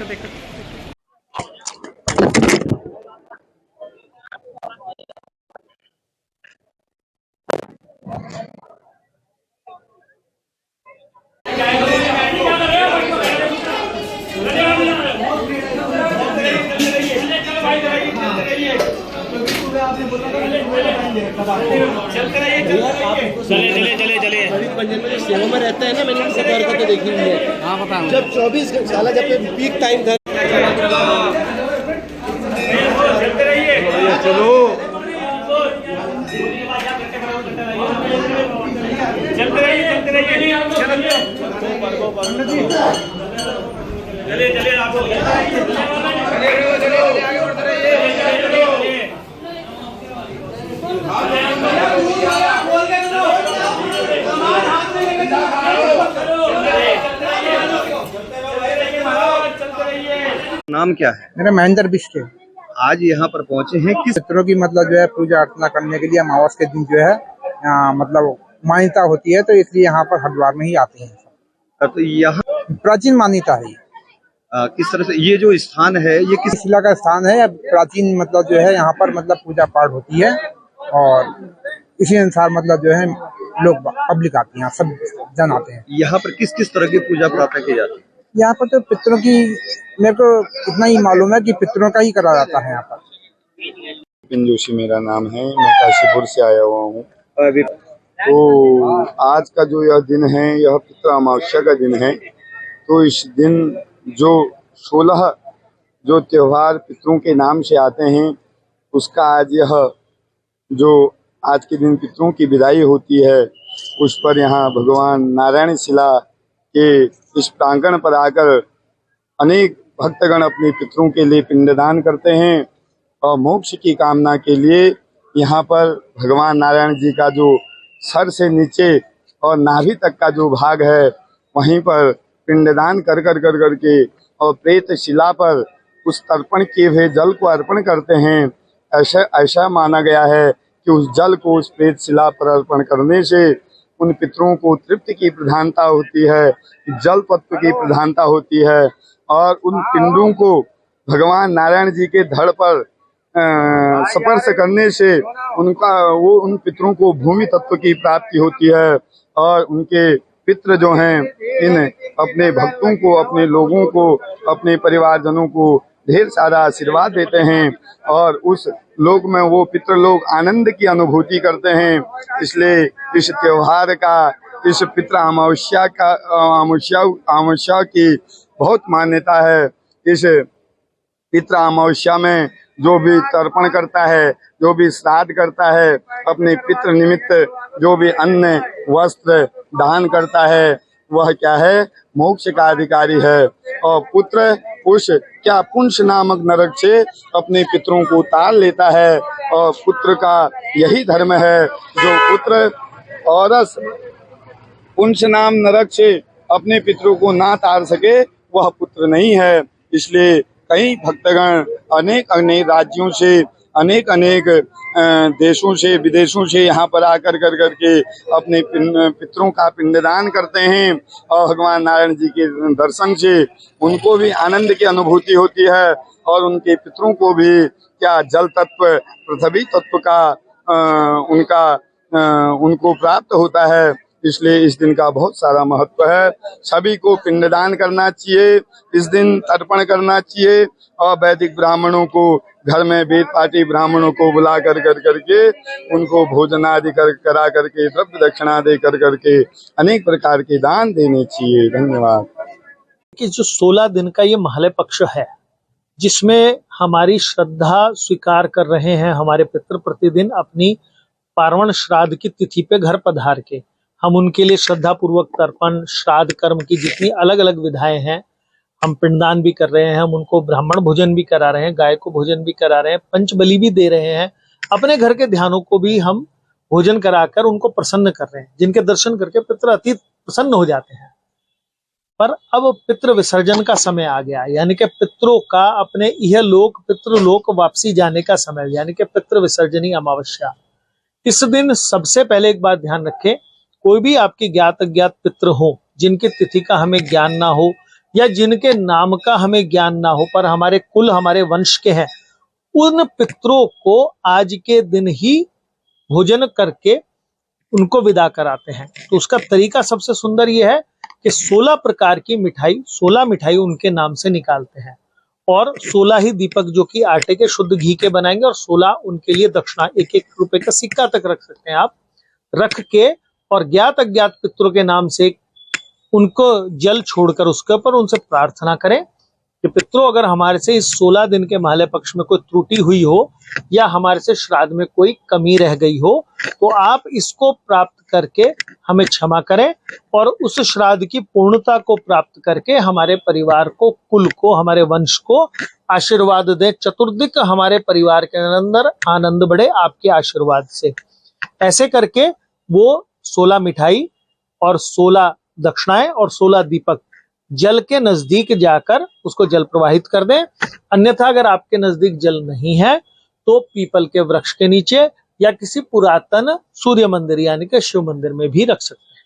देखो। चले पंजन में सेवा में रहता है ना, मैंने इनसे सफर करके देखी हुई है। हाँ पता है। जब 24 साल जब पीक टाइम था। चलो चलते रहिए चले आप नाम क्या है? मेरा महेंद्र बिष्ट है। आज यहाँ पर पहुँचे हैं किस पितरों की मतलब जो है पूजा अर्चना करने के लिए अमावस के दिन जो है मतलब मान्यता होती है, तो इसलिए यहाँ पर हरिद्वार में ही आते हैं। तो यहाँ प्राचीन मान्यता है। किस तरह से ये जो स्थान है ये किस शिला का स्थान है, प्राचीन मतलब जो है यहाँ पर मतलब पूजा पाठ होती है और इसी अनुसार मतलब जो है लोग पब्लिक आती है, सब जन आते हैं। यहाँ पर किस किस तरह की पूजा प्रार्थना की जाती है? यहाँ पर तो पितरों की मेरे को इतना ही मालूम है कि पितरों का ही करा जाता है यहाँ पर। विपिन जोशी मेरा नाम है, मैं काशीपुर से आया हुआ हूँ। तो आज का जो यह दिन है यह पितृ अमावस्या का दिन है। तो इस दिन जो 16 जो त्योहार पितरों के नाम से आते हैं उसका आज यह जो आज के दिन पितरों की विदाई होती है उस पर यहाँ भगवान नारायण शिला के इस प्रांगण पर आकर अनेक भक्तगण अपने पितरों के लिए पिंडदान करते हैं और मोक्ष की कामना के लिए यहाँ पर भगवान नारायण जी का जो सर से नीचे और नाभि तक का जो भाग है वहीं पर पिंडदान कर के और प्रेत शिला पर उस तर्पण किए हुए जल को अर्पण करते हैं। ऐसा माना गया है कि उस जल को उस प्रेत शिला पर अर्पण करने से उन पितरों को तृप्ति की प्रधानता होती है, जल तत्व की प्रधानता होती है और उन पिंडों को भगवान नारायण जी के धड़ पर स्पर्श करने से उन पितरों को भूमि तत्व की प्राप्ति होती है और उनके पितृ जो हैं इन अपने भक्तों को, अपने लोगों को, अपने परिवारजनों को ढेर सारा आशीर्वाद देते हैं और उस लोक में वो पितृ लोग आनंद की अनुभूति करते हैं। इसलिए इस त्योहार का, इस पितृ अमावस्या की बहुत मान्यता है। इस पितृ अमावस्या में जो भी तर्पण करता है, जो भी श्राद्ध करता है, अपने पितृ निमित्त जो भी अन्न वस्त्र दान करता है वह क्या है, मोक्ष का अधिकारी है। और पुत्र उस क्या पुंस नामक नरक से अपने पितरों को उतार लेता है और पुत्र का यही धर्म है। जो पुत्र और पुंस नाम नरक से अपने पितरों को ना तार सके वह पुत्र नहीं है। इसलिए कई भक्तगण अनेक राज्यों से, अनेक देशों से, विदेशों से यहाँ पर आकर करके अपने पितरों का पिंडदान करते हैं और भगवान नारायण जी के दर्शन से उनको भी आनंद की अनुभूति होती है और उनके पितरों को भी क्या जल तत्व, पृथ्वी तत्व का उनको प्राप्त होता है। इसलिए इस दिन का बहुत सारा महत्व है। सभी को पिंडदान करना चाहिए, इस दिन तर्पण करना चाहिए और वैदिक ब्राह्मणों को घर में वेद पाठी ब्राह्मणों को बुला करके उनको भोजन आदि करा करके द्रव्य दक्षिणा दे करके अनेक प्रकार के दान देने चाहिए। धन्यवाद। कि जो 16 दिन का ये महले पक्ष है जिसमें हमारी श्रद्धा स्वीकार कर रहे हैं हमारे पितृ प्रतिदिन अपनी पार्वण श्राद्ध की तिथि पे घर पधार के हम उनके लिए श्रद्धा पूर्वक तर्पण, श्राद्ध कर्म की जितनी अलग अलग विधाएं हैं हम पिंडदान भी कर रहे हैं, हम उनको ब्राह्मण भोजन भी करा रहे हैं, गाय को भोजन भी करा रहे हैं, पंचबलि भी दे रहे हैं, अपने घर के ध्यानों को भी हम भोजन कराकर उनको प्रसन्न कर रहे हैं, जिनके दर्शन करके पितृ अति प्रसन्न हो जाते हैं। पर अब पितृ विसर्जन का समय आ गया, यानी कि पितरों का अपने यह लोक पितृलोक वापसी जाने का समय, यानी कि पितृ विसर्जनी अमावस्या। इस दिन सबसे पहले एक बात ध्यान रखें, कोई भी आपके ज्ञात अज्ञात पितृ हो जिनकी तिथि का हमें ज्ञान ना हो या जिनके नाम का हमें ज्ञान ना हो पर हमारे कुल हमारे वंश के हैं, उन पितरों को आज के दिन ही भोजन करके उनको विदा कराते हैं। तो उसका तरीका सबसे सुंदर यह है कि 16 प्रकार की मिठाई, 16 मिठाई उनके नाम से निकालते हैं और 16 ही दीपक जो कि आटे के शुद्ध घी के बनाएंगे और 16 उनके लिए दक्षिणा, 1-1 रुपए का सिक्का तक रख सकते हैं आप, रख के और ज्ञात अज्ञात पितरों के नाम से उनको जल छोड़कर उसके ऊपर उनसे प्रार्थना करें कि पितरों अगर हमारे से इस 16 दिन के महले पक्ष में कोई त्रुटि हुई हो या हमारे से श्राद्ध में कोई कमी रह गई हो तो आप इसको प्राप्त करके हमें क्षमा करें और उस श्राद्ध की पूर्णता को प्राप्त करके हमारे परिवार को, कुल को, हमारे वंश को आशीर्वाद दें। चतुर्दिक हमारे परिवार के अंदर आनंद बढ़े आपके आशीर्वाद से। ऐसे करके वो 16 मिठाई और 16 दक्षिणाएं और 16 दीपक जल के नजदीक जाकर उसको जल प्रवाहित कर दें। अन्यथा अगर आपके नजदीक जल नहीं है तो पीपल के वृक्ष के नीचे या किसी पुरातन सूर्य मंदिर यानी कि शिव मंदिर में भी रख सकते हैं।